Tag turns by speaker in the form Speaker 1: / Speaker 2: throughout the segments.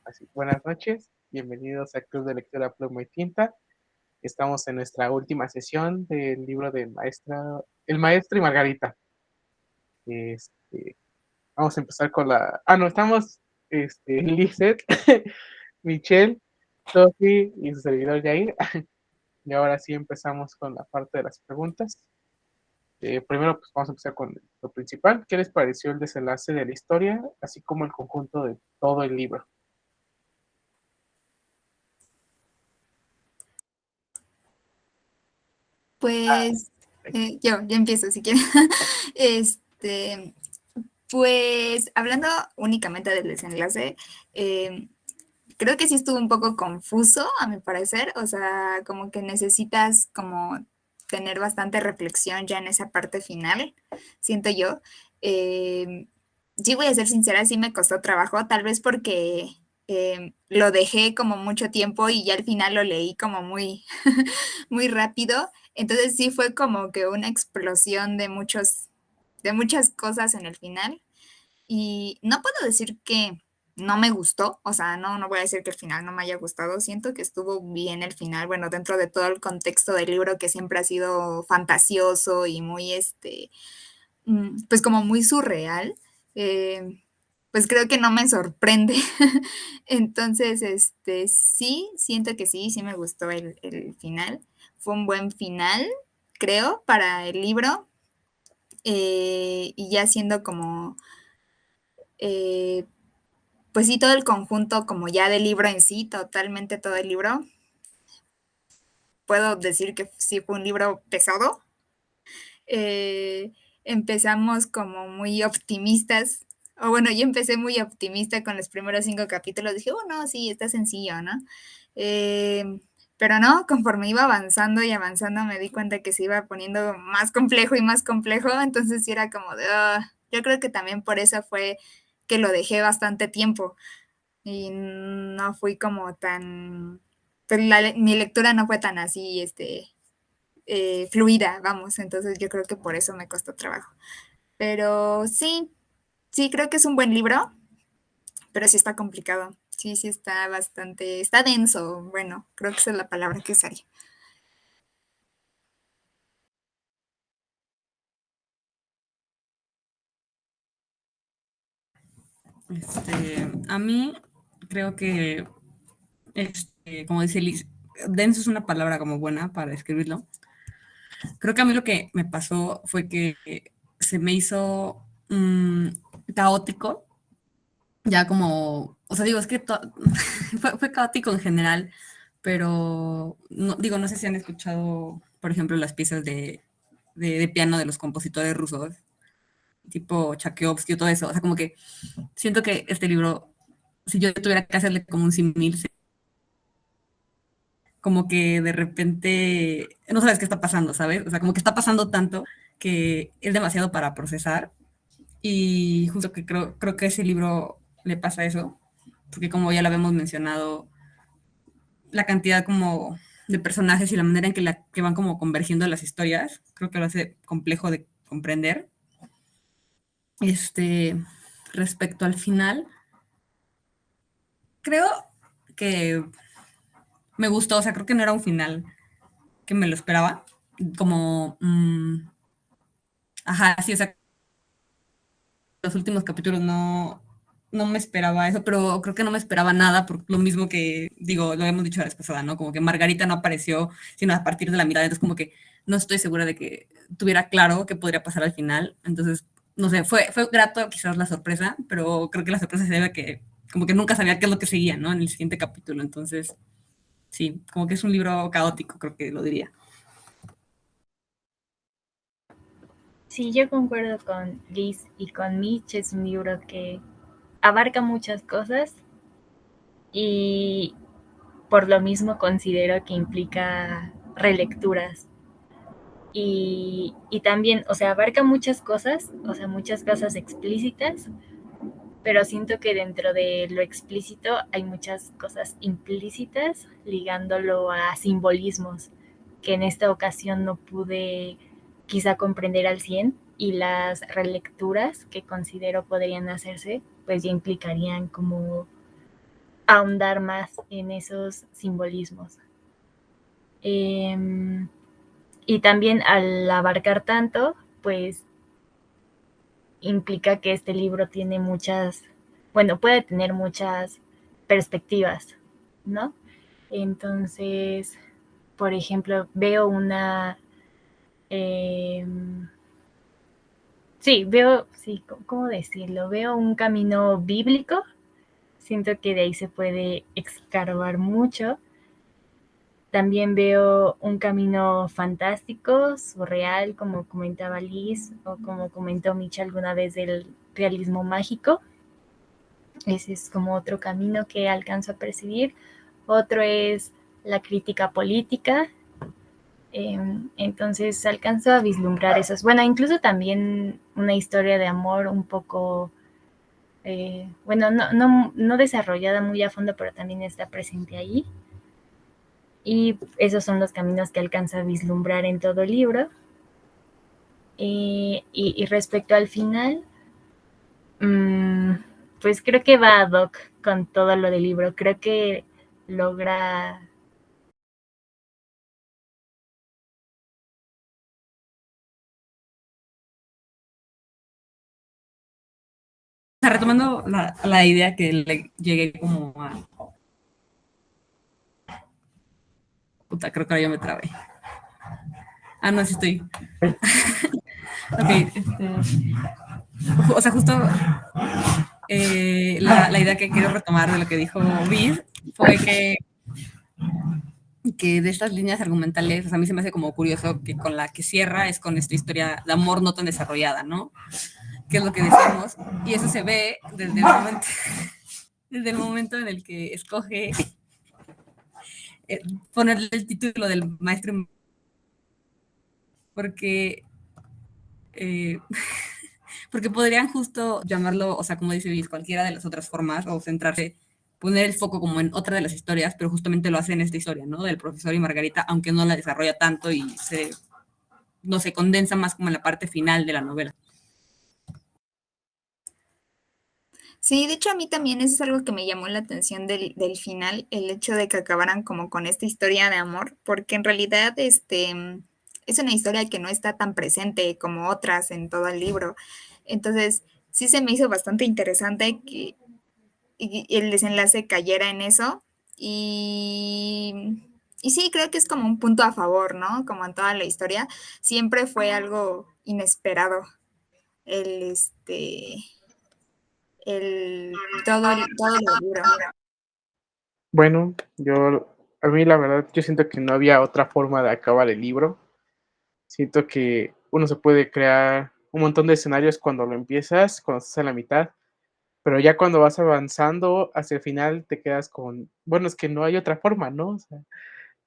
Speaker 1: Así, buenas noches, bienvenidos al Club de Lectura Pluma y Tinta. Estamos en nuestra última sesión del libro de El Maestro y Margarita. Este, Vamos a empezar con la... no, estamos Lizeth, Michelle, Sophie y su servidor Jair. Y ahora sí empezamos con la parte de las preguntas. Primero, pues vamos a empezar con lo principal. ¿Qué les pareció el desenlace de la historia, así como el conjunto de todo el libro?
Speaker 2: Pues yo empiezo si quieren. Este, pues hablando únicamente del desenlace, creo que sí estuvo un poco confuso a mi parecer, o sea, como que necesitas como tener bastante reflexión ya en esa parte final, siento yo. Sí voy a ser sincera, sí me costó trabajo, tal vez porque lo dejé como mucho tiempo y ya al final lo leí como muy, muy rápido. Entonces sí fue como que una explosión de muchas cosas en el final. Y no puedo decir que no me gustó, o sea, no voy a decir que el final no me haya gustado, siento que estuvo bien el final, bueno, dentro de todo el contexto del libro que siempre ha sido fantasioso y muy, pues como muy surreal, pues creo que no me sorprende. Entonces, sí, siento que sí me gustó el final. Fue un buen final, creo, para el libro. Y ya siendo como, eh, pues sí, todo el conjunto como ya del libro en sí, totalmente todo el libro. Puedo decir que sí fue un libro pesado. Eh, Empezamos como muy optimistas, o bueno, yo empecé muy optimista con los primeros 5 capítulos, dije, oh, no, sí, está sencillo, ¿no? Eh, pero no, conforme iba avanzando y avanzando me di cuenta que se iba poniendo más complejo y más complejo, entonces sí era como de, yo creo que también por eso fue que lo dejé bastante tiempo y no fui como tan, pues mi lectura no fue tan así, fluida, vamos, entonces yo creo que por eso me costó trabajo. Pero sí creo que es un buen libro, pero sí está complicado, sí está bastante, está denso, bueno, creo que esa es la palabra que usaría.
Speaker 3: A mí creo que, como dice Liz, denso es una palabra como buena para escribirlo. Creo que a mí lo que me pasó fue que se me hizo caótico, ya como, o sea, digo, es que fue caótico en general, pero no, digo, no sé si han escuchado, por ejemplo, las piezas de piano de los compositores rusos, tipo Tchaikovsky o todo eso, o sea, como que siento que este libro, si yo tuviera que hacerle como un símil, como que de repente no sabes qué está pasando, ¿sabes? O sea, como que está pasando tanto que es demasiado para procesar y justo que creo que a ese libro le pasa eso, porque como ya lo habíamos mencionado, la cantidad como de personajes y la manera en que van como convergiendo las historias, creo que lo hace complejo de comprender. Respecto al final, creo que me gustó, o sea, creo que no era un final que me lo esperaba, como, ajá, sí, o sea, los últimos capítulos no me esperaba eso, pero creo que no me esperaba nada, por lo mismo que, digo, lo hemos dicho la vez pasada, ¿no? Como que Margarita no apareció sino a partir de la mitad, entonces como que no estoy segura de que tuviera claro qué podría pasar al final, entonces, no sé, fue grato quizás la sorpresa, pero creo que la sorpresa se debe a que como que nunca sabía qué es lo que seguía, ¿no? En el siguiente capítulo, entonces, sí, como que es un libro caótico, creo que lo diría.
Speaker 4: Sí, yo concuerdo con Liz y con Mitch, es un libro que abarca muchas cosas y por lo mismo considero que implica relecturas. Y también, o sea, abarca muchas cosas, o sea, muchas cosas explícitas, pero siento que dentro de lo explícito hay muchas cosas implícitas ligándolo a simbolismos que en esta ocasión no pude quizá comprender al 100 y las relecturas que considero podrían hacerse, pues ya implicarían como ahondar más en esos simbolismos. Y también al abarcar tanto, pues implica que este libro tiene muchas, bueno, puede tener muchas perspectivas, ¿no? Entonces, por ejemplo, veo una... sí, ¿cómo decirlo? Veo un camino bíblico, siento que de ahí se puede escarbar mucho. También veo un camino fantástico, surreal, como comentaba Liz, o como comentó Micha alguna vez del realismo mágico. Ese es como otro camino que alcanzo a percibir. Otro es la crítica política. Entonces alcanzo a vislumbrar esos. Bueno, incluso también una historia de amor un poco, bueno, no desarrollada muy a fondo, pero también está presente ahí. Y esos son los caminos que alcanza a vislumbrar en todo el libro. Y respecto al final, pues creo que va ad hoc con todo lo del libro. Creo que logra...
Speaker 3: O sea, retomando la idea que le llegué como a... Puta, creo que ahora yo me trabé. Ah, no, sí estoy. Ok, o sea, justo la idea que quiero retomar de lo que dijo Viz fue que de estas líneas argumentales, o sea, a mí se me hace como curioso que con la que cierra es con esta historia de amor no tan desarrollada, ¿no? Que es lo que decimos, y eso se ve desde el momento en el que escoge ponerle el título del maestro, porque eh, porque podrían justo llamarlo, o sea, como dice Luis, cualquiera de las otras formas, o centrarse, poner el foco como en otra de las historias, pero justamente lo hace en esta historia, ¿no? Del profesor y Margarita, aunque no la desarrolla tanto y no se condensa más como en la parte final de la novela.
Speaker 2: Sí, de hecho a mí también eso es algo que me llamó la atención del final, el hecho de que acabaran como con esta historia de amor, porque en realidad es una historia que no está tan presente como otras en todo el libro. Entonces, sí se me hizo bastante interesante que y el desenlace cayera en eso. Y sí, creo que es como un punto a favor, ¿no? Como en toda la historia, siempre fue algo inesperado el, todo lo del libro.
Speaker 1: Bueno, a mí la verdad, yo siento que no había otra forma de acabar el libro. Siento que uno se puede crear un montón de escenarios cuando lo empiezas, cuando estás a la mitad, pero ya cuando vas avanzando hacia el final te quedas con, bueno, es que no hay otra forma, ¿no? O sea,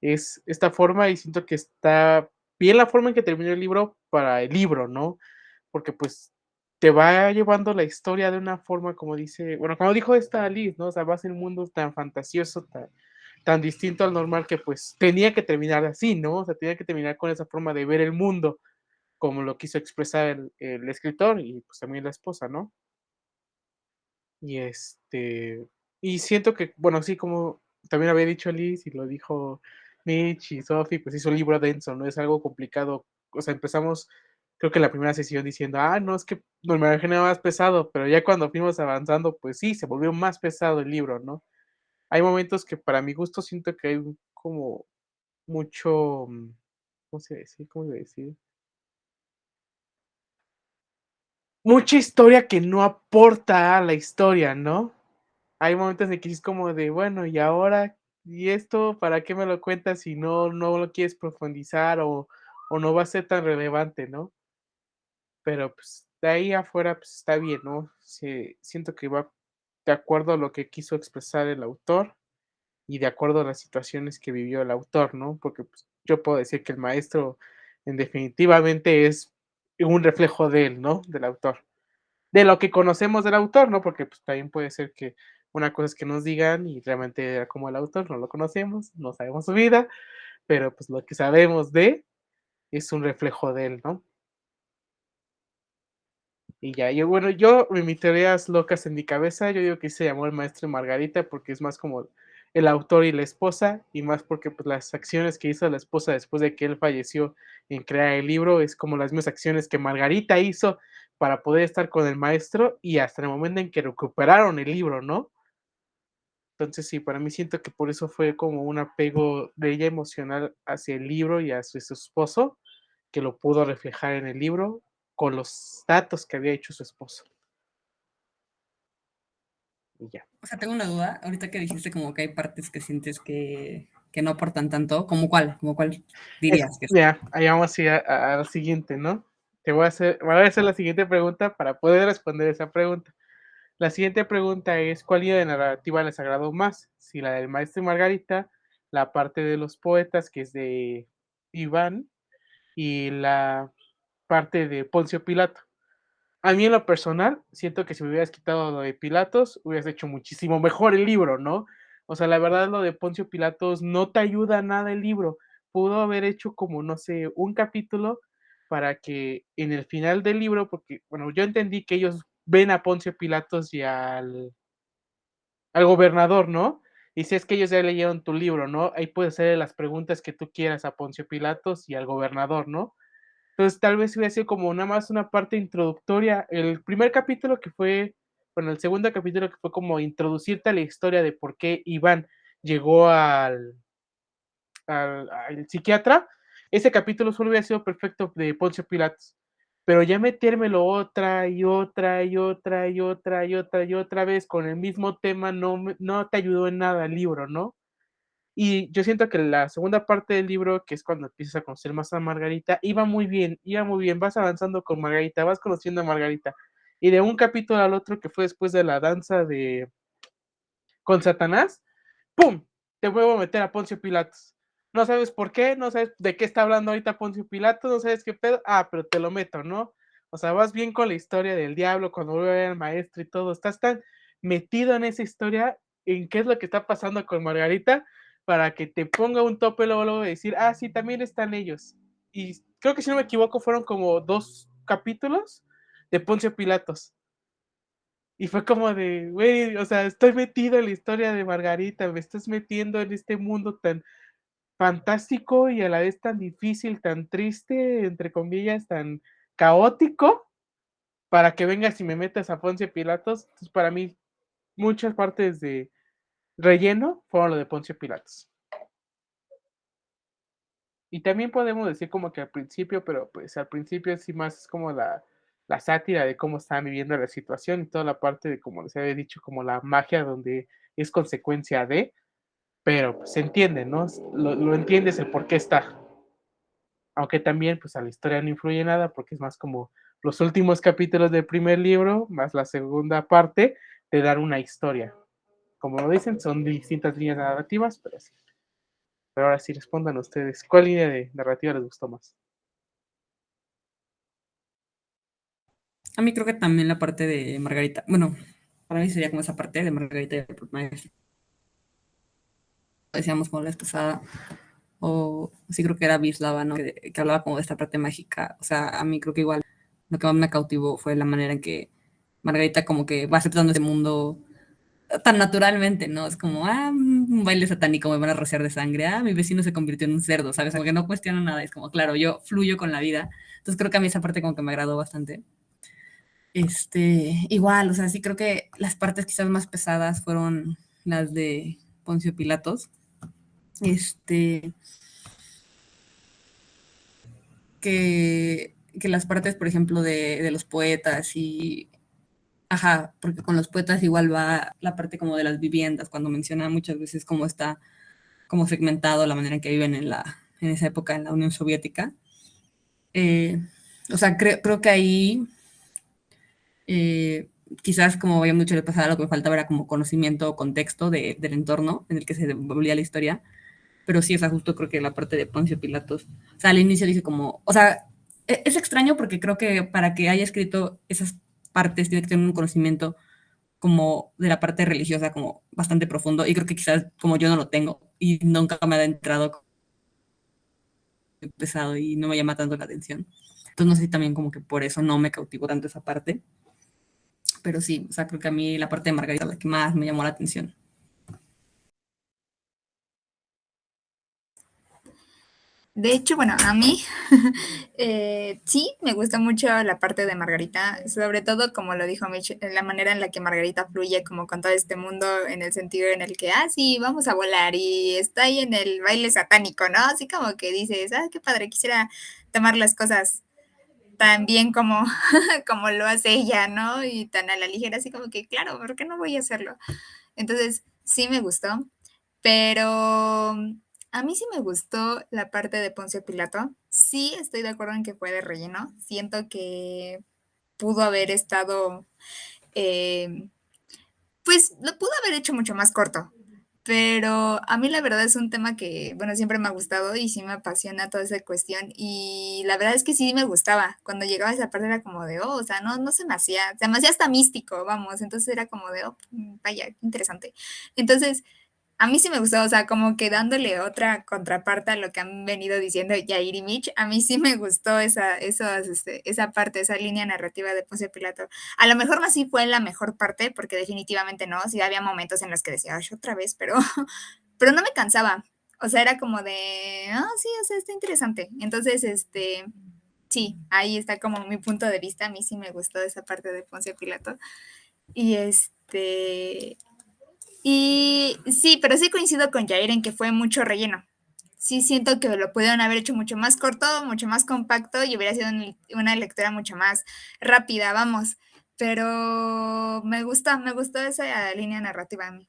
Speaker 1: es esta forma y siento que está bien la forma en que terminó el libro para el libro, ¿no? Porque pues te va llevando la historia de una forma como dice, bueno, como dijo esta Liz, ¿no? O sea, vas en un mundo tan fantasioso, tan distinto al normal que pues tenía que terminar así, ¿no? O sea, tenía que terminar con esa forma de ver el mundo como lo quiso expresar el escritor y pues también la esposa, ¿no? Y y siento que, bueno, sí, como también había dicho Liz y lo dijo Mitch y Sophie, pues hizo un libro denso, ¿no? Es algo complicado. O sea, empezamos, creo que la primera sesión diciendo, no, es que nos me imaginaba más pesado, pero ya cuando fuimos avanzando, pues sí, se volvió más pesado el libro, ¿no? Hay momentos que para mi gusto siento que hay como mucho, ¿cómo se dice? ¿Cómo se decir? Mucha historia que no aporta a la historia, ¿no? Hay momentos en que es como de, bueno, ¿y ahora? ¿Y esto para qué me lo cuentas si no lo quieres profundizar o no va a ser tan relevante, ¿no? Pero, pues, de ahí afuera, pues, está bien, ¿no? Siento que va de acuerdo a lo que quiso expresar el autor y de acuerdo a las situaciones que vivió el autor, ¿no? Porque, pues, yo puedo decir que el maestro, en definitivamente, es un reflejo de él, ¿no? Del autor. De lo que conocemos del autor, ¿no? Porque, pues, también puede ser que una cosa es que nos digan y realmente era como el autor, no lo conocemos, no sabemos su vida, pero, pues, lo que sabemos de es un reflejo de él, ¿no? Y ya, mis teorías locas en mi cabeza, yo digo que se llamó El Maestro y Margarita porque es más como el autor y la esposa, y más porque pues, las acciones que hizo la esposa después de que él falleció en crear el libro es como las mismas acciones que Margarita hizo para poder estar con el maestro y hasta el momento en que recuperaron el libro, ¿no? Entonces sí, para mí siento que por eso fue como un apego de ella emocional hacia el libro y a su esposo, que lo pudo reflejar en el libro con los datos que había hecho su esposo. Y ya.
Speaker 3: O sea, tengo una duda. Ahorita que dijiste como que hay partes que sientes que no aportan tanto, ¿como cuál? ¿Como cuál dirías que es?
Speaker 1: Ya, ahí vamos a ir a la siguiente, ¿no? Voy a hacer la siguiente pregunta para poder responder esa pregunta. La siguiente pregunta es, ¿cuál línea de narrativa les agradó más? Si la del Maestro y Margarita, la parte de los poetas, que es de Iván, y la parte de Poncio Pilato. A mí en lo personal, siento que si me hubieras quitado lo de Pilatos, hubieras hecho muchísimo mejor el libro, ¿no? O sea, la verdad lo de Poncio Pilatos no te ayuda nada el libro. Pudo haber hecho como, no sé, un capítulo para que en el final del libro, porque, bueno, yo entendí que ellos ven a Poncio Pilatos y al gobernador, ¿no? Y si es que ellos ya leyeron tu libro, ¿no? Ahí puedes hacer las preguntas que tú quieras a Poncio Pilatos y al gobernador, ¿no? Entonces, tal vez hubiera sido como nada más una parte introductoria. El primer capítulo que fue, bueno, el segundo capítulo que fue como introducirte a la historia de por qué Iván llegó al psiquiatra, ese capítulo solo hubiera sido perfecto de Poncio Pilatos. Pero ya metérmelo otra y otra y otra y otra y otra y otra vez con el mismo tema no te ayudó en nada el libro, ¿no? Y yo siento que la segunda parte del libro, que es cuando empiezas a conocer más a Margarita, iba muy bien, vas avanzando con Margarita, vas conociendo a Margarita. Y de un capítulo al otro, que fue después de la danza con Satanás, ¡pum! Te vuelvo a meter a Poncio Pilatos. No sabes por qué, no sabes de qué está hablando ahorita Poncio Pilatos, no sabes qué pedo, pero te lo meto, ¿no? O sea, vas bien con la historia del diablo, cuando vuelve a ver al maestro y todo, estás tan metido en esa historia, en qué es lo que está pasando con Margarita, para que te ponga un tope luego de decir, sí, también están ellos. Y creo que si no me equivoco, fueron como 2 capítulos de Poncio Pilatos. Y fue como de, güey, o sea, estoy metido en la historia de Margarita, me estás metiendo en este mundo tan fantástico y a la vez tan difícil, tan triste, entre comillas, tan caótico, para que vengas y me metas a Poncio Pilatos. Entonces, para mí, muchas partes de relleno fueron lo de Poncio Pilatos. Y también podemos decir como que al principio, pero pues al principio sí más es como la sátira de cómo estaban viviendo la situación y toda la parte de, como les había dicho, como la magia donde es consecuencia de, pero pues se entiende, ¿no? Lo entiendes el por qué está. Aunque también pues a la historia no influye nada porque es más como los últimos capítulos del primer libro, más la segunda parte, de dar una historia. Como lo dicen, son distintas líneas narrativas, pero sí. Pero ahora sí respondan ustedes, ¿cuál línea de narrativa les gustó más?
Speaker 3: A mí creo que también la parte de Margarita. Bueno, para mí sería como esa parte de Margarita y el maestro. Decíamos como la vez pasada, o sí creo que era Bislava, ¿no? Que hablaba como de esta parte mágica. O sea, a mí creo que igual lo que más me cautivó fue la manera en que Margarita como que va aceptando ese mundo tan naturalmente, ¿no? Es como, un baile satánico, me van a rociar de sangre, mi vecino se convirtió en un cerdo, ¿sabes? Como que no cuestiona nada, es como, claro, yo fluyo con la vida. Entonces creo que a mí esa parte como que me agradó bastante. Igual, o sea, sí creo que las partes quizás más pesadas fueron las de Poncio Pilatos. Que las partes, por ejemplo, de los poetas y, ajá, porque con los poetas igual va la parte como de las viviendas, cuando menciona muchas veces cómo está como segmentado la manera en que viven en esa época en la Unión Soviética. O sea, creo que ahí quizás como había mucho le pasaba, lo que me faltaba era como conocimiento o contexto del entorno en el que se desenvolvía la historia, pero sí, o sea, justo creo que la parte de Poncio Pilatos, o sea, al inicio dice como, o sea, es extraño porque creo que para que haya escrito esas partes tiene que tener un conocimiento como de la parte religiosa como bastante profundo y creo que quizás como yo no lo tengo y nunca me ha entrado pesado y no me llama tanto la atención. Entonces no sé si también como que por eso no me cautivó tanto esa parte. Pero sí, o sea, creo que a mí la parte de Margarita es la que más me llamó la atención.
Speaker 2: De hecho, bueno, a mí sí me gusta mucho la parte de Margarita, sobre todo como lo dijo Mitch, la manera en la que Margarita fluye como con todo este mundo, en el sentido en el que, sí, vamos a volar y está ahí en el baile satánico, ¿no? Así como que dices, qué padre, quisiera tomar las cosas tan bien como, como lo hace ella, ¿no? Y tan a la ligera, así como que, claro, ¿por qué no voy a hacerlo? Entonces, sí me gustó, pero a mí sí me gustó la parte de Poncio Pilato. Sí estoy de acuerdo en que fue de relleno. Siento que pudo haber estado, eh, pues lo pudo haber hecho mucho más corto. Pero a mí la verdad es un tema que, bueno, siempre me ha gustado y sí me apasiona toda esa cuestión. Y la verdad es que sí me gustaba. Cuando llegaba a esa parte era como de, o sea, no se me hacía hasta místico, vamos. Entonces era como de, vaya, qué interesante. Entonces, a mí sí me gustó, o sea, como que dándole otra contraparte a lo que han venido diciendo Yair y Mitch, a mí sí me gustó esa parte, esa línea narrativa de Poncio Pilato. A lo mejor no sí fue la mejor parte, porque definitivamente no, sí había momentos en los que decía, ay, otra vez, pero, pero no me cansaba. O sea, era como de, sí, o sea, está interesante. Entonces, sí, ahí está como mi punto de vista. A mí sí me gustó esa parte de Poncio Pilato. Y y sí, pero sí coincido con Jair en que fue mucho relleno. Sí siento que lo pudieron haber hecho mucho más corto, mucho más compacto y hubiera sido una lectura mucho más rápida, vamos. Pero me gustó esa línea narrativa a mí.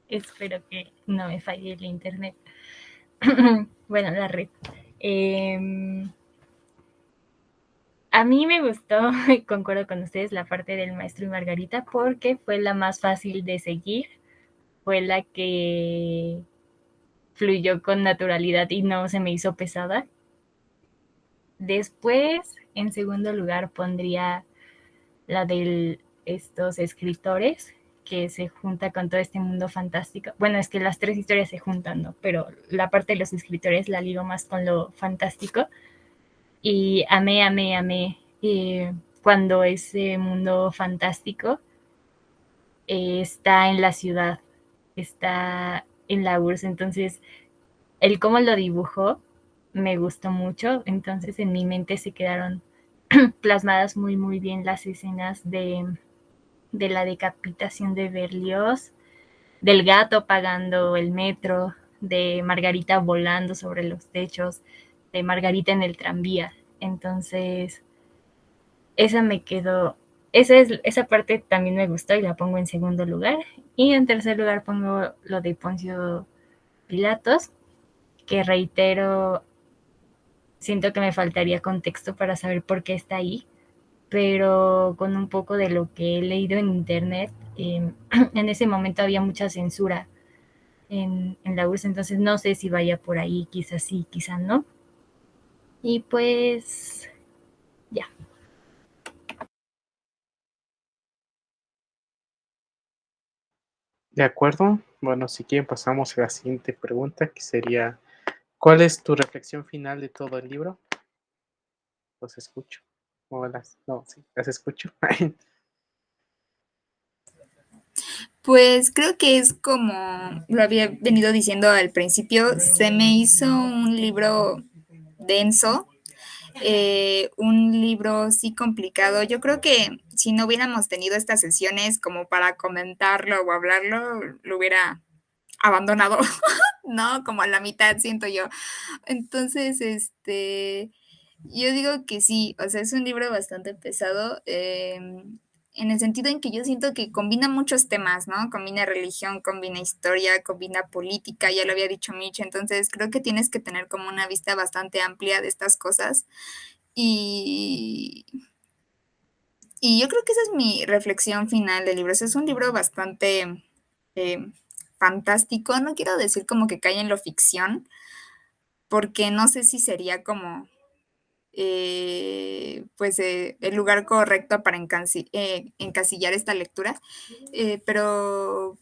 Speaker 4: Espero que no me falle el internet. Bueno, la red. A mí me gustó, concuerdo con ustedes, la parte del maestro y Margarita porque fue la más fácil de seguir, fue la que fluyó con naturalidad y no se me hizo pesada. Después, en segundo lugar, pondría la de estos escritores que se junta con todo este mundo fantástico. Bueno, es que las tres historias se juntan, ¿no? Pero la parte de los escritores la ligo más con lo fantástico. Y amé cuando ese mundo fantástico está en la ciudad, está en la URSS. Entonces, el cómo lo dibujó me gustó mucho. Entonces, en mi mente se quedaron plasmadas muy, muy bien las escenas de la decapitación de Berlioz, del gato pagando el metro, de Margarita volando sobre los techos, de Margarita en el tranvía. Entonces, esa me quedó, esa parte también me gustó y la pongo en segundo lugar. Y en tercer lugar pongo lo de Poncio Pilatos, que reitero, siento que me faltaría contexto para saber por qué está ahí, pero con un poco de lo que he leído en internet, en ese momento había mucha censura en la URSS, entonces no sé si vaya por ahí, quizás sí, quizás no. Y pues ya.
Speaker 1: De acuerdo. Bueno, si quieren pasamos a la siguiente pregunta, que sería, ¿cuál es tu reflexión final de todo el libro? Los escucho. Hola. No, sí, las escucho.
Speaker 2: Pues creo que es como lo había venido diciendo al principio, se me hizo un libro denso, un libro sí complicado. Yo creo que si no hubiéramos tenido estas sesiones como para comentarlo o hablarlo, lo hubiera abandonado, ¿no? Como a la mitad, siento yo. Entonces, yo digo que sí, o sea, es un libro bastante pesado, en el sentido en que yo siento que combina muchos temas, ¿no? Combina religión, combina historia, combina política, ya lo había dicho Mitch, entonces creo que tienes que tener como una vista bastante amplia de estas cosas y, y yo creo que esa es mi reflexión final del libro. O sea, es un libro bastante eh, fantástico, no quiero decir como que cae en lo ficción, porque no sé si sería como pues el lugar correcto para encasillar esta lectura, pero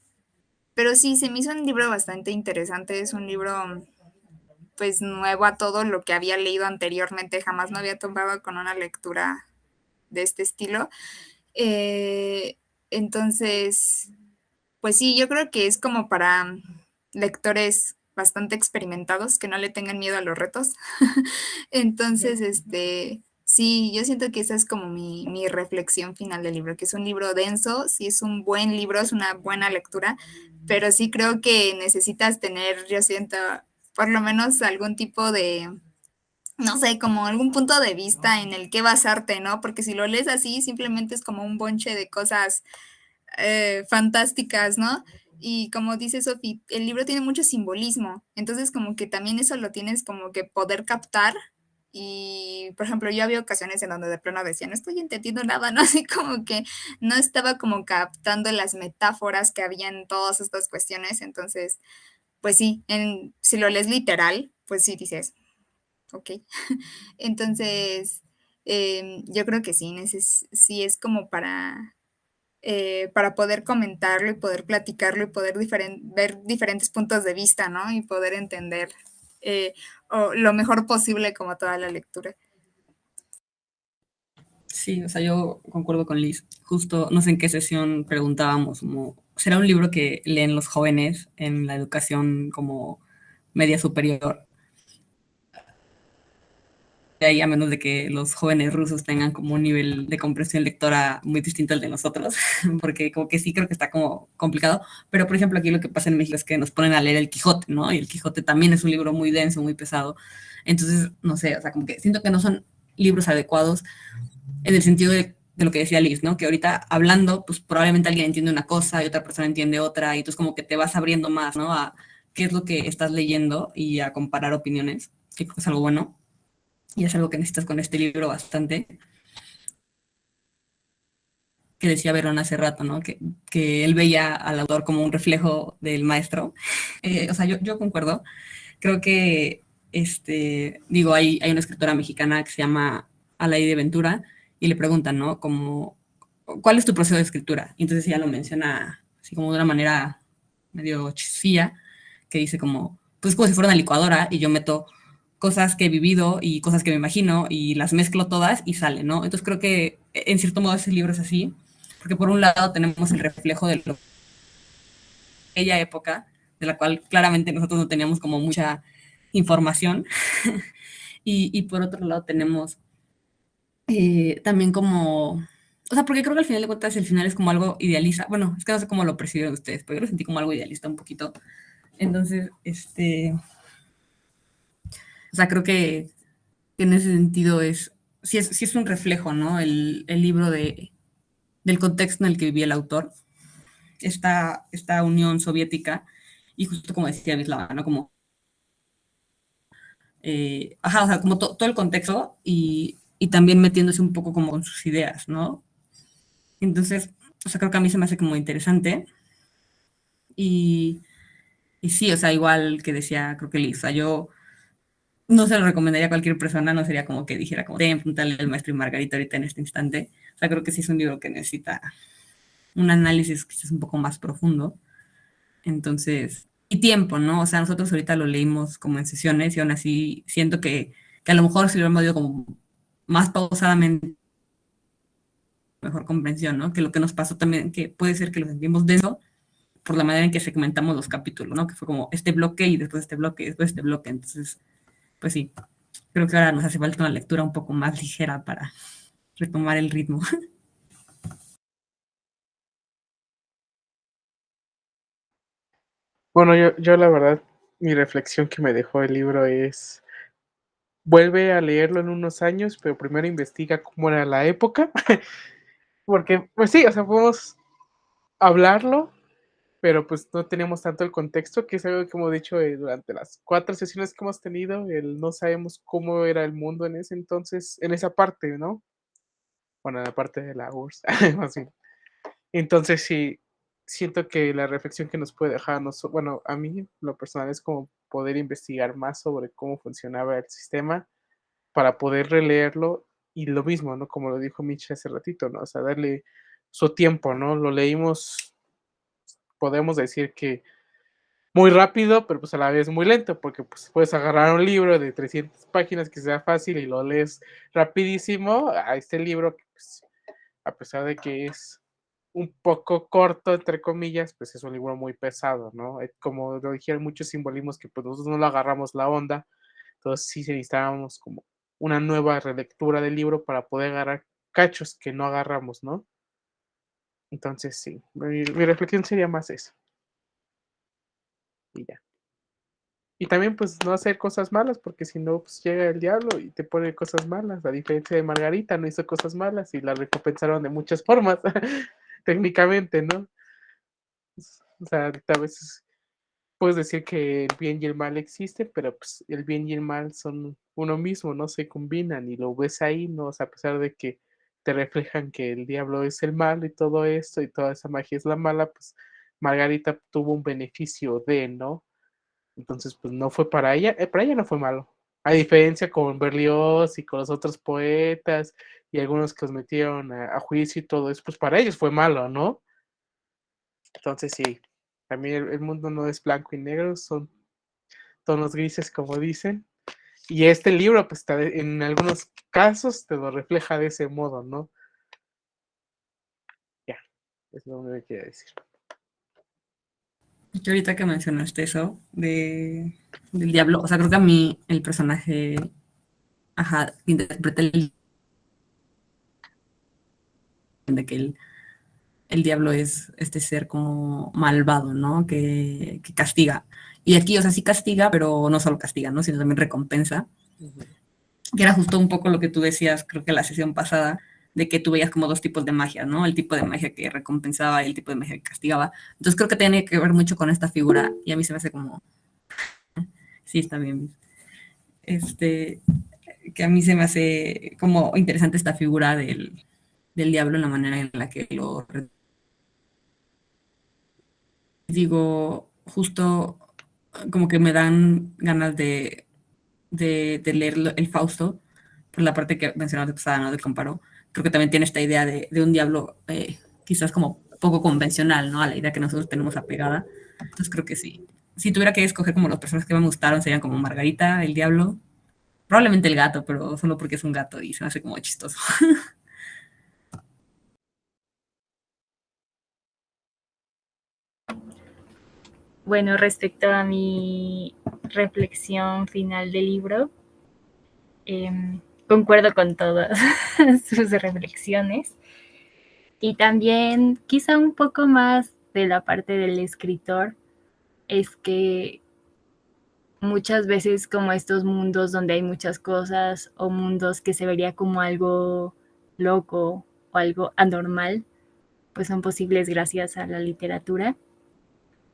Speaker 2: Pero sí, se me hizo un libro bastante interesante, es un libro pues nuevo a todo lo que había leído anteriormente, jamás me había tomado con una lectura de este estilo. Entonces, pues sí, yo creo que es como para lectores bastante experimentados que no le tengan miedo a los retos. Entonces, sí, yo siento que esa es como mi reflexión final del libro, que es un libro denso, sí es un buen libro, es una buena lectura, pero sí creo que necesitas tener, yo siento, por lo menos algún tipo de, no sé, como algún punto de vista en el que basarte, ¿no? Porque si lo lees así, simplemente es como un bonche de cosas fantásticas, ¿no? Y como dice Sofi, el libro tiene mucho simbolismo, entonces como que también eso lo tienes como que poder captar. Y, por ejemplo, yo había ocasiones en donde de plano decía, no estoy entendiendo nada, ¿no? Así como que no estaba como captando las metáforas que había en todas estas cuestiones. Entonces, pues sí, si lo lees literal, pues sí dices, ok. Entonces, yo creo que sí, sí es como para poder comentarlo y poder platicarlo y poder ver diferentes puntos de vista, ¿no? Y poder entender lo mejor posible como toda la lectura.
Speaker 3: Sí, o sea, yo concuerdo con Liz. Justo, no sé en qué sesión preguntábamos, como, ¿será un libro que leen los jóvenes en la educación como media superior? De ahí, a menos de que los jóvenes rusos tengan como un nivel de comprensión lectora muy distinto al de nosotros, porque como que sí creo que está como complicado, pero por ejemplo aquí lo que pasa en México es que nos ponen a leer el Quijote, ¿no? Y el Quijote también es un libro muy denso, muy pesado, entonces, no sé, o sea, como que siento que no son libros adecuados en el sentido de lo que decía Liz, ¿no? Que ahorita hablando, pues probablemente alguien entiende una cosa y otra persona entiende otra, y entonces como que te vas abriendo más, ¿no? A qué es lo que estás leyendo y a comparar opiniones, que creo que es algo bueno, y es algo que necesitas con este libro bastante, que decía Verón hace rato, ¿no? Que él veía al autor como un reflejo del maestro. O sea, yo concuerdo. Creo que, digo, hay una escritora mexicana que se llama Alaide Ventura y le preguntan, ¿no? Como, ¿cuál es tu proceso de escritura? Y entonces ella lo menciona así como de una manera medio chisilla, que dice como si fuera una licuadora y yo meto cosas que he vivido y cosas que me imagino y las mezclo todas y sale, ¿no? Entonces creo que en cierto modo ese libro es así, porque por un lado tenemos el reflejo de aquella época, de la cual claramente nosotros no teníamos como mucha información, y por otro lado tenemos también como, o sea, porque creo que al final de cuentas el final es como algo idealista, bueno, es que no sé cómo lo percibieron ustedes, pero yo lo sentí como algo idealista un poquito, entonces, o sea, creo que en ese sentido sí es un reflejo, ¿no? El libro del contexto en el que vivía el autor, esta Unión Soviética, y justo como decía Vislava, ¿no? Como, ajá, o sea, como todo el contexto y también metiéndose un poco como con sus ideas, ¿no? Entonces, o sea, creo que a mí se me hace como interesante y, y sí, o sea, igual que decía, creo que Liz, o sea, yo no se lo recomendaría a cualquier persona, no sería como que dijera como, pregúntale al maestro y Margarita ahorita en este instante. O sea, creo que sí es un libro que necesita un análisis quizás un poco más profundo. Entonces, y tiempo, ¿no? O sea, nosotros ahorita lo leímos como en sesiones y aún así siento que a lo mejor si lo hemos leído como más pausadamente, mejor comprensión, ¿no? Que lo que nos pasó también, que puede ser que lo sentimos denso por la manera en que segmentamos los capítulos, ¿no? Que fue como este bloque y después este bloque y después este bloque. Entonces, pues sí, creo que ahora nos hace falta una lectura un poco más ligera para retomar el ritmo.
Speaker 1: Bueno, yo la verdad, mi reflexión que me dejó el libro es, vuelve a leerlo en unos años, pero primero investiga cómo era la época, porque, pues sí, o sea, podemos hablarlo, pero pues no tenemos tanto el contexto, que es algo que hemos dicho durante las 4 sesiones que hemos tenido, el no sabemos cómo era el mundo en ese entonces, en esa parte, ¿no? Bueno, en la parte de la URSS, más bien. Entonces sí, siento que la reflexión que nos puede dejar, bueno, a mí lo personal es como poder investigar más sobre cómo funcionaba el sistema para poder releerlo y lo mismo, ¿no? Como lo dijo Mitch hace ratito, ¿no? O sea, darle su tiempo, ¿no? Lo leímos podemos decir que muy rápido, pero pues a la vez muy lento, porque pues puedes agarrar un libro de 300 páginas que sea fácil y lo lees rapidísimo a este libro que pues, a pesar de que es un poco corto, entre comillas, pues es un libro muy pesado, ¿no? Como lo dijeron, muchos simbolismos que pues nosotros no lo agarramos la onda, entonces sí necesitábamos como una nueva relectura del libro para poder agarrar cachos que no agarramos, ¿no? Entonces sí, mi reflexión sería más eso. Y ya. Y también pues no hacer cosas malas, porque si no, pues llega el diablo y te pone cosas malas. A diferencia de Margarita, no hizo cosas malas y la recompensaron de muchas formas, técnicamente, ¿no? O sea, a veces puedes decir que el bien y el mal existen, pero pues el bien y el mal son uno mismo, no se combinan y lo ves ahí, ¿no? O sea, a pesar de que te reflejan que el diablo es el mal y todo esto y toda esa magia es la mala, pues Margarita tuvo un beneficio de, ¿no? Entonces, pues no fue para ella no fue malo. A diferencia con Berlioz y con los otros poetas y algunos que los metieron a juicio y todo eso, pues para ellos fue malo, ¿no? Entonces sí, también el mundo no es blanco y negro, son tonos grises como dicen. Y este libro, pues en algunos casos te lo refleja de ese modo, ¿no? Ya, es lo único que quiero decir.
Speaker 3: Yo ahorita que mencionaste eso del diablo, o sea, creo que a mí el personaje, ajá, que interpreta de que el diablo es este ser como malvado, ¿no? Que castiga. Y aquí, o sea, sí castiga, pero no solo castiga, ¿no? Sino también recompensa. Que era justo un poco lo que tú decías, creo que la sesión pasada, de que tú veías como dos tipos de magia, ¿no? El tipo de magia que recompensaba y el tipo de magia que castigaba. Entonces creo que tiene que ver mucho con esta figura y a mí se me hace como, sí, está bien. Que a mí se me hace como interesante esta figura del diablo en la manera en la que lo digo, justo como que me dan ganas de leer el Fausto, por la parte que mencionaste pasada, ¿no? De Comparo. Creo que también tiene esta idea de un diablo quizás como poco convencional, ¿no? A la idea que nosotros tenemos apegada. Entonces creo que sí. Si tuviera que escoger como los personajes que me gustaron, serían como Margarita, el diablo, probablemente el gato, pero solo porque es un gato y se me hace como chistoso.
Speaker 4: Bueno, respecto a mi reflexión final del libro, concuerdo con todas sus reflexiones y también quizá un poco más de la parte del escritor es que muchas veces como estos mundos donde hay muchas cosas o mundos que se vería como algo loco o algo anormal, pues son posibles gracias a la literatura.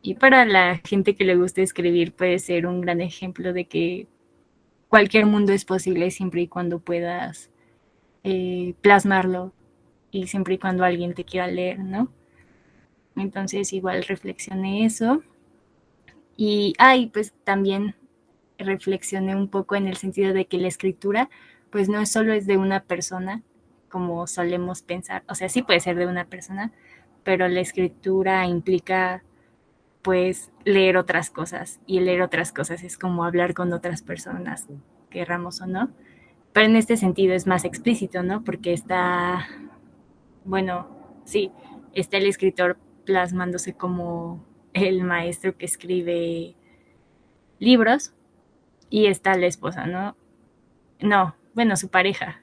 Speaker 4: Y para la gente que le gusta escribir puede ser un gran ejemplo de que cualquier mundo es posible siempre y cuando puedas plasmarlo y siempre y cuando alguien te quiera leer, ¿no? Entonces igual reflexioné eso. Y pues también reflexioné un poco en el sentido de que la escritura pues no solo es de una persona como solemos pensar, o sea, sí puede ser de una persona, pero la escritura implica pues leer otras cosas y leer otras cosas es como hablar con otras personas, querramos o no, pero en este sentido es más explícito, ¿no? Porque está, bueno, sí, está el escritor plasmándose como el maestro que escribe libros y está la esposa, ¿no? No, bueno, su pareja,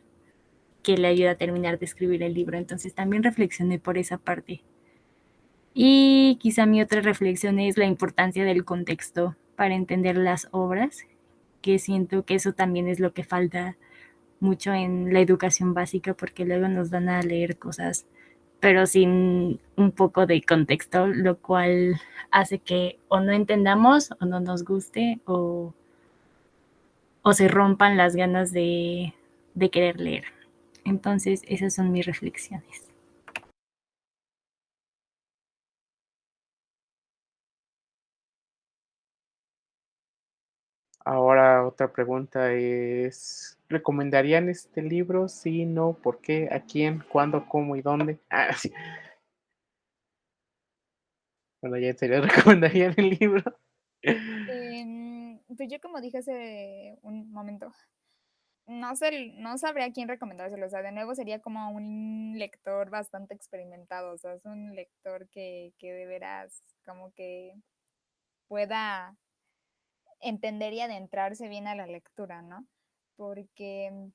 Speaker 4: que le ayuda a terminar de escribir el libro. Entonces también reflexioné por esa parte. Y quizá mi otra reflexión es la importancia del contexto para entender las obras, que siento que eso también es lo que falta mucho en la educación básica, porque luego nos dan a leer cosas, pero sin un poco de contexto, lo cual hace que o no entendamos o no nos guste o se rompan las ganas de querer leer. Entonces, esas son mis reflexiones.
Speaker 1: Ahora otra pregunta es, ¿recomendarían este libro? Sí, no, ¿por qué? ¿A quién? ¿Cuándo? ¿Cómo y dónde? Ah, sí. Bueno, ya en serio, ¿recomendarían el libro?
Speaker 2: Pues yo como dije hace un momento, no sé, no sabría a quién recomendárselo. O sea, de nuevo sería como un lector bastante experimentado. O sea, es un lector que de veras como que pueda entender y adentrarse bien a la lectura, ¿no? Porque,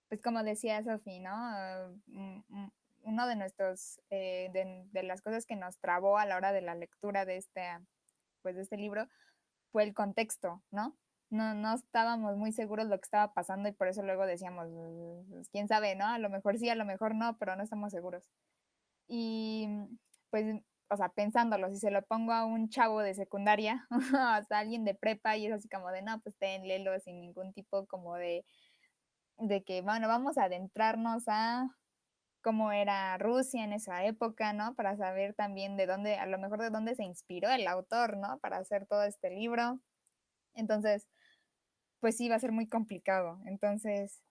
Speaker 2: pues como decía Sofi, ¿no? Uno de nuestros, de las cosas que nos trabó a la hora de la lectura de pues de este libro fue el contexto, ¿no? No estábamos muy seguros de lo que estaba pasando y por eso luego decíamos, pues, quién sabe, ¿no? A lo mejor sí, a lo mejor no, pero no estamos seguros. Y pues, o sea, pensándolo, si se lo pongo a un chavo de secundaria, hasta alguien de prepa, y es así como de, no, pues ten, léelo sin ningún tipo como de que, bueno, vamos a adentrarnos a cómo era Rusia en esa época, ¿no? Para saber también de dónde, a lo mejor de dónde se inspiró el autor, ¿no? Para hacer todo este libro. Entonces, pues sí, va a ser muy complicado. Entonces,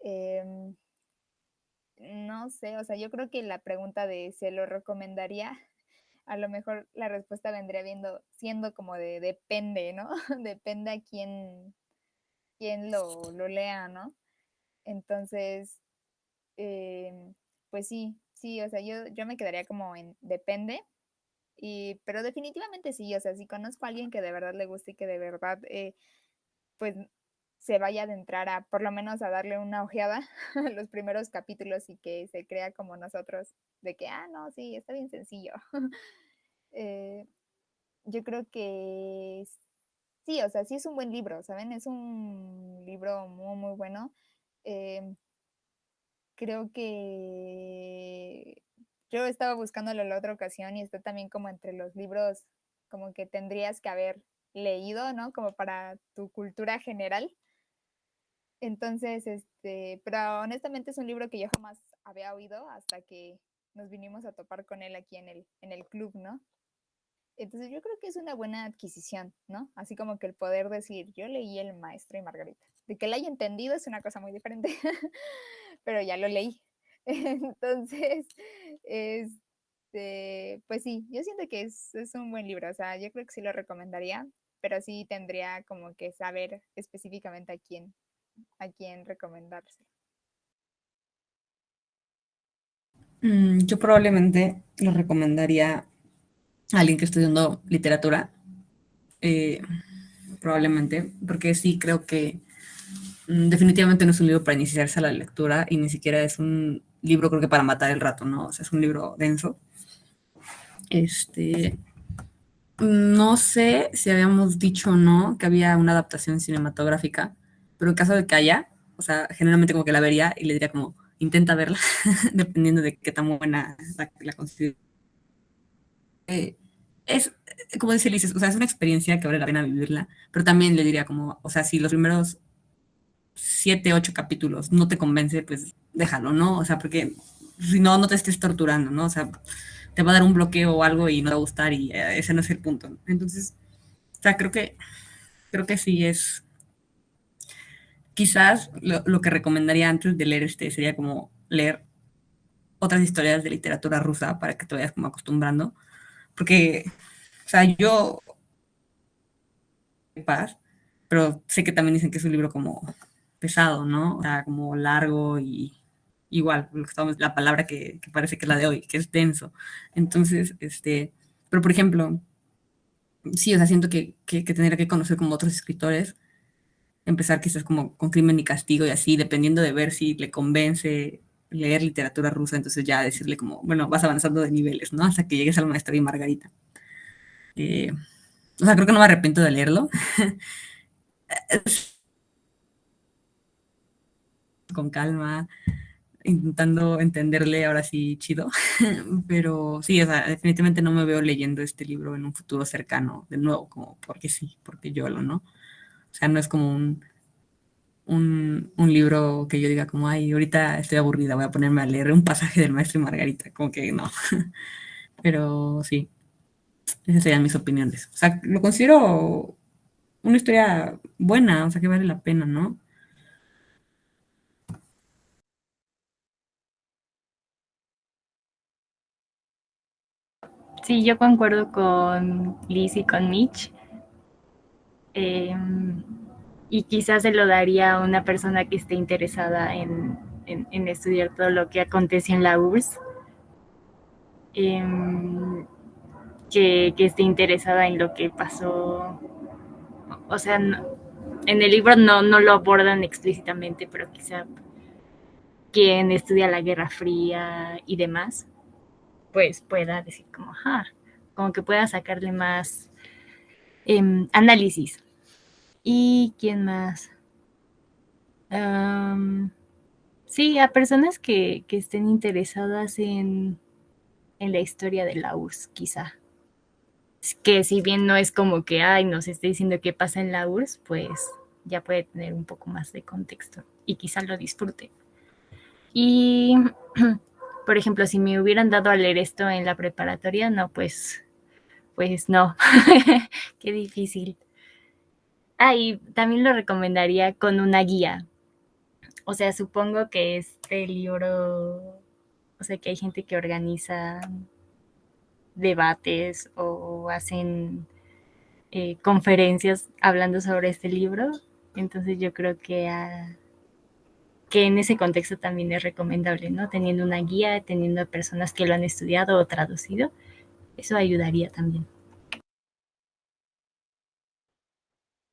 Speaker 2: eh, no sé, o sea, yo creo que la pregunta de ¿se lo recomendaría? A lo mejor la respuesta vendría siendo como de depende, ¿no? Depende a quién lo lea, ¿no? Entonces, pues sí, sí, o sea, yo me quedaría como en depende, pero definitivamente sí, o sea, si conozco a alguien que de verdad le guste y que de verdad, pues se vaya a adentrar a, por lo menos a darle una ojeada a los primeros capítulos y que se crea como nosotros, de que, no, sí, está bien sencillo. Eh, yo creo que sí, o sea, sí es un buen libro, ¿saben? Es un libro muy, muy bueno. Eh, Creo que yo estaba buscándolo la otra ocasión y está también como entre los libros como que tendrías que haber leído, ¿no? Como para tu cultura general. Entonces, pero honestamente es un libro que yo jamás había oído hasta que nos vinimos a topar con él aquí en el club, ¿no? Entonces yo creo que es una buena adquisición, ¿no? Así como que el poder decir, yo leí El Maestro y Margarita. De que la haya entendido es una cosa muy diferente, pero ya lo leí. Entonces, pues sí, yo siento que es un buen libro, o sea, yo creo que sí lo recomendaría, pero sí tendría como que saber específicamente a quién recomendárselo.
Speaker 3: Yo probablemente lo recomendaría a alguien que esté estudiando literatura, eh, probablemente, porque sí creo que definitivamente no es un libro para iniciarse a la lectura y ni siquiera es un libro creo que para matar el rato, ¿no? O sea, es un libro denso. No sé si habíamos dicho o no que había una adaptación cinematográfica, pero en caso de que haya, o sea, generalmente como que la vería y le diría como, intenta verla, dependiendo de qué tan buena la considero. Es, como dice Lices, o sea, es una experiencia que vale la pena vivirla, pero también le diría como, o sea, si los primeros 7, 8 capítulos no te convence, pues déjalo, ¿no? O sea, porque si no, no te estés torturando, ¿no? O sea, te va a dar un bloqueo o algo y no te va a gustar y ese no es el punto, ¿no? Entonces, o sea, creo que sí es, quizás lo que recomendaría antes de leer sería como leer otras historias de literatura rusa para que te vayas como acostumbrando, porque, o sea, yo paz, pero sé que también dicen que es un libro como pesado, ¿no? O sea, como largo y igual, la palabra que parece que es la de hoy, que es denso. Entonces, pero por ejemplo, sí, o sea, siento que tendría que conocer como otros escritores, empezar quizás como con Crimen y Castigo y así, dependiendo de ver si le convence leer literatura rusa, entonces ya decirle como, bueno, vas avanzando de niveles, ¿no? Hasta que llegues al Maestro y Margarita. Eh, o sea, creo que no me arrepiento de leerlo. Con calma, intentando entenderle ahora sí chido. Pero sí, o sea, definitivamente no me veo leyendo este libro en un futuro cercano, de nuevo, como porque sí, porque yo lo, ¿no? O sea, no es como un libro que yo diga como, ay, ahorita estoy aburrida, voy a ponerme a leer un pasaje del Maestro y Margarita, como que no. Pero sí, esas serían mis opiniones. O sea, lo considero una historia buena, o sea, que vale la pena, ¿no?
Speaker 4: Sí, yo concuerdo con Liz y con Mitch. Y quizás se lo daría a una persona que esté interesada en estudiar todo lo que aconteció en la URSS, que esté interesada en lo que pasó. O sea, en el libro no lo abordan explícitamente, pero quizá quien estudia la Guerra Fría y demás, pues pueda decir como que pueda sacarle más análisis. ¿Y quién más? Sí, a personas que estén interesadas en la historia de la URSS, quizá. Que si bien no es como que, nos está diciendo qué pasa en la URSS, pues ya puede tener un poco más de contexto y quizá lo disfrute. Y, por ejemplo, si me hubieran dado a leer esto en la preparatoria, no, pues no. Qué difícil. Y también lo recomendaría con una guía. O sea, supongo que este libro, o sea, que hay gente que organiza debates o hacen conferencias hablando sobre este libro. Entonces yo creo que en ese contexto también es recomendable, ¿no? Teniendo una guía, teniendo personas que lo han estudiado o traducido, eso ayudaría también.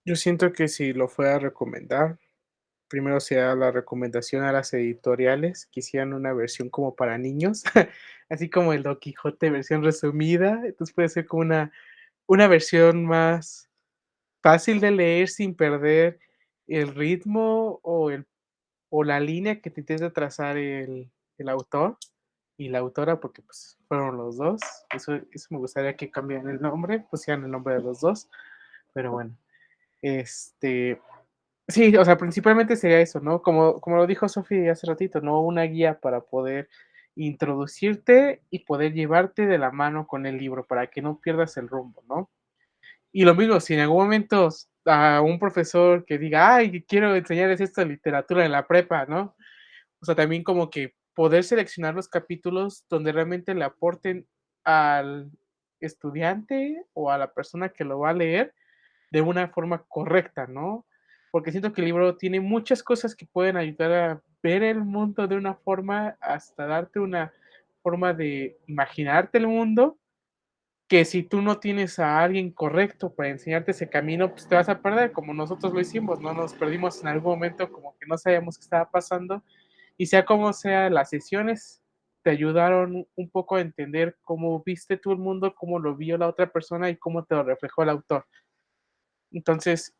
Speaker 1: Yo siento que si lo fuera a recomendar, primero sería la recomendación a las editoriales que hicieran una versión como para niños, así como el Don Quijote versión resumida. Entonces puede ser como una versión más fácil de leer sin perder el ritmo o la línea que te intenta trazar el autor y la autora, porque pues fueron los dos. Eso me gustaría que cambiaran el nombre, pusieran el nombre de los dos, pero bueno. Sí, o sea, principalmente sería eso, ¿no? Como lo dijo Sofi hace ratito, ¿no? Una guía para poder introducirte y poder llevarte de la mano con el libro para que no pierdas el rumbo, ¿no? Y lo mismo, si en algún momento a un profesor que diga, quiero enseñarles esto de literatura en la prepa, ¿no? O sea, también como que poder seleccionar los capítulos donde realmente le aporten al estudiante o a la persona que lo va a leer de una forma correcta, ¿no? Porque siento que el libro tiene muchas cosas que pueden ayudar a ver el mundo de una forma, hasta darte una forma de imaginarte el mundo, que si tú no tienes a alguien correcto para enseñarte ese camino, pues te vas a perder, como nosotros lo hicimos, ¿no? Nos perdimos en algún momento, como que no sabíamos qué estaba pasando, y sea como sea, las sesiones te ayudaron un poco a entender cómo viste tú el mundo, cómo lo vio la otra persona y cómo te lo reflejó el autor. Entonces,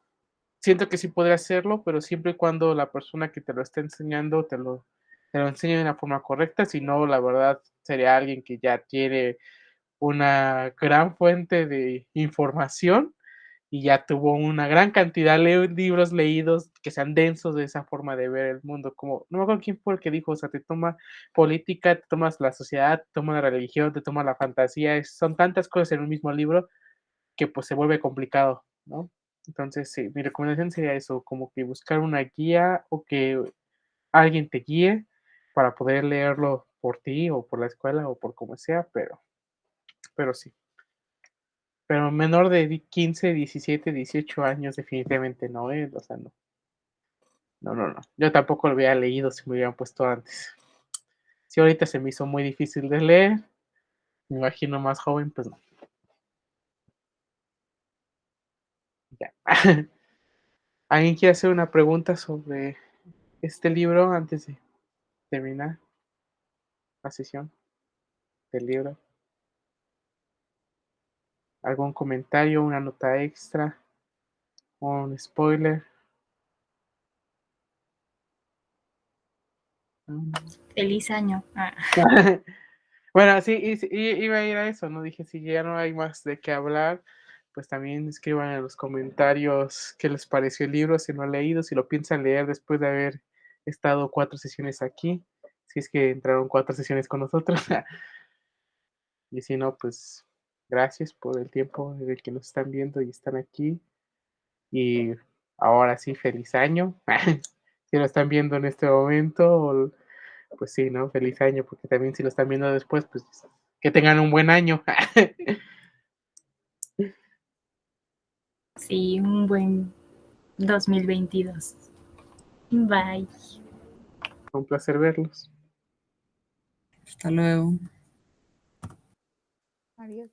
Speaker 1: siento que sí podría hacerlo, pero siempre y cuando la persona que te lo esté enseñando te lo enseñe de una forma correcta, si no, la verdad sería alguien que ya tiene una gran fuente de información y ya tuvo una gran cantidad de libros leídos que sean densos de esa forma de ver el mundo, como, no me acuerdo quién fue el que dijo, o sea, te toma política, te tomas la sociedad, te toma la religión, te toma la fantasía, son tantas cosas en un mismo libro que pues se vuelve complicado, ¿no? Entonces, sí, mi recomendación sería eso, como que buscar una guía o que alguien te guíe para poder leerlo por ti o por la escuela o por como sea, pero sí. Pero menor de 15, 17, 18 años definitivamente no, o sea, no. No, no, no. Yo tampoco lo había leído si me hubieran puesto antes. Si ahorita se me hizo muy difícil de leer, me imagino más joven, pues no. Ya. ¿Alguien quiere hacer una pregunta sobre este libro antes de terminar la sesión del libro? ¿Algún comentario, una nota extra, un spoiler?
Speaker 4: Feliz año.
Speaker 1: Bueno, sí, iba a ir a eso, ¿no? Dije, si ya no hay más de qué hablar, pues también escriban en los comentarios qué les pareció el libro, si no han leído, si lo piensan leer después de haber estado 4 sesiones aquí, si es que entraron 4 sesiones con nosotros. Y si no, pues gracias por el tiempo en el que nos están viendo y están aquí. Y ahora sí, feliz año. Si lo están viendo en este momento, pues sí, ¿no? Feliz año, porque también si lo están viendo después, pues Que tengan un buen año.
Speaker 4: Sí, un buen 2022. Bye.
Speaker 1: Un placer verlos.
Speaker 3: Hasta luego.
Speaker 2: Adiós.